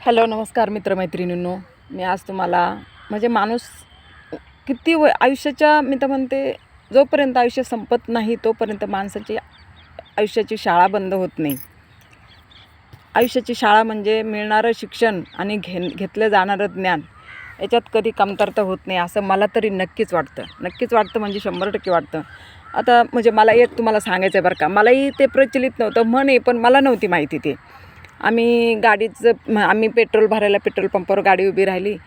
Hello नमस्कार मित्रमैत्रिणींनो. मी आज तुम्हाला म्हणजे माणूस किती आयुष्याच्या मी तर म्हणते जोपर्यंत आयुष्य संपत नाही तोपर्यंत माणसाची आयुष्याची शाळा बंद होत नाही. आयुष्याची शाळा म्हणजे मिळणारं शिक्षण आणि घेतलं जाणारं ज्ञान याच्यात कधी कमतरता होत नाही असं मला तरी नक्कीच वाटतं म्हणजे 100% वाटतं. आता म्हणजे मला एक तुम्हाला सांगायचं आहे बरं का, मलाही ते प्रचलित नव्हतं म्हणे, पण मला नव्हती माहिती ते. आम्ही पेट्रोल भरायला पेट्रोल पंपावर गाडी उभी राहिली.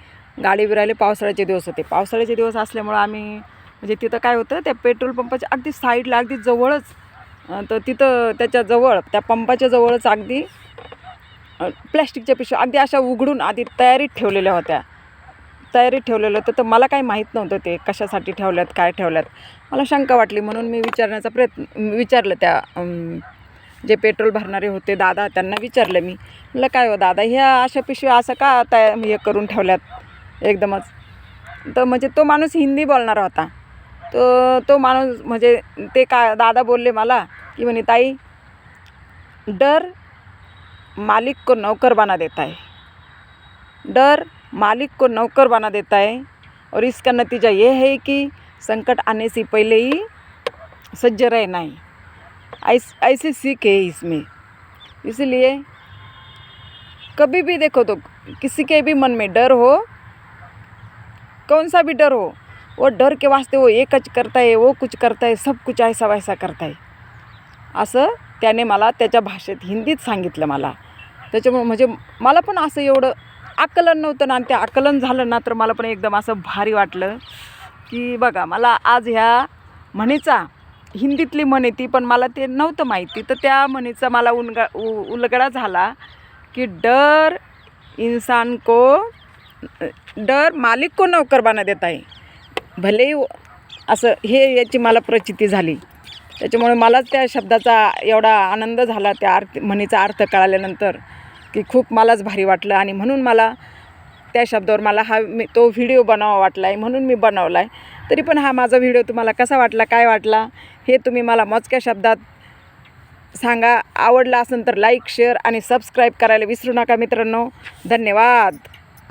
पावसाळ्याचे दिवस होते. पावसाळ्याचे दिवस असल्यामुळं आम्ही म्हणजे तिथं काय होतं, त्या पेट्रोल पंपाच्या अगदी साईडला अगदी जवळच तर तिथं त्याच्याजवळ त्या पंपाच्या जवळच अगदी प्लॅस्टिकच्या पिशव्या अगदी अशा उघडून आधी तयारीत ठेवलेल्या होत्या. होतं. तर मला काही माहीत नव्हतं ते कशासाठी ठेवल्यात, काय ठेवल्यात. मला शंका वाटली म्हणून मी विचारलं त्या जे पेट्रोल भरणारे होते दादा, त्यांना विचारलं मी. म्हटलं, काय हो दादा, ह्या अशा पिशव्या असं का हे करून ठेवल्यात एकदमच? तर म्हणजे तो माणूस हिंदी बोलणारा होता. तो माणूस म्हणजे ते दादा बोलले मला की म्हणे, ताई, डर मालिक को नौकर बना देता है, डर मालिक को नौकर बना देता है और इसका नतीजा ये है कि संकट आने से पहले ही सज्ज रहना है. ऐसी सीख है इसमें. इसलिए कभी भी देखो तो किसी के भी मन में डर हो, कौन सा भी डर हो, वो डर के वास्ते वो ये कुछ करता है, वो कुछ करता है, सब कुछ ऐसा वैसा करता है असं त्याने मला त्याच्या भाषेत हिंदीत सांगितलं मला. त्याच्यामुळे म्हणजे मला पण असं एवढं आकलन नव्हतं ना, आणि ते आकलन झालं ना तर मला पण एकदम असं भारी वाटलं की बघा, मला आज ह्या म्हणीचा हिंदीतली म्हण आहे ती, पण मला ते नव्हतं माहिती. तर त्या म्हणीचा मला उलगडा झाला की डर मालिक को नौकर बना देता है. भलेही असं याची मला प्रचिती झाली. त्याच्यामुळे मला त्या शब्दाचा एवढा आनंद झाला, त्या म्हणीचा अर्थ कळाल्यानंतर, की खूप मलाच भारी वाटलं. आणि म्हणून मला त्या शब्दावर मला तो व्हिडिओ बनावा वाटला आहे, म्हणून मी बनवला आहे. तरी पण हा माझा व्हिडिओ तुम्हाला कसा वाटला, काय वाटला, हे तुम्ही मला मोजक्या शब्दात सांगा. आवडला असेल तर लाईक, शेअर आणि सबस्क्राईब करायला विसरू नका मित्रांनो. धन्यवाद.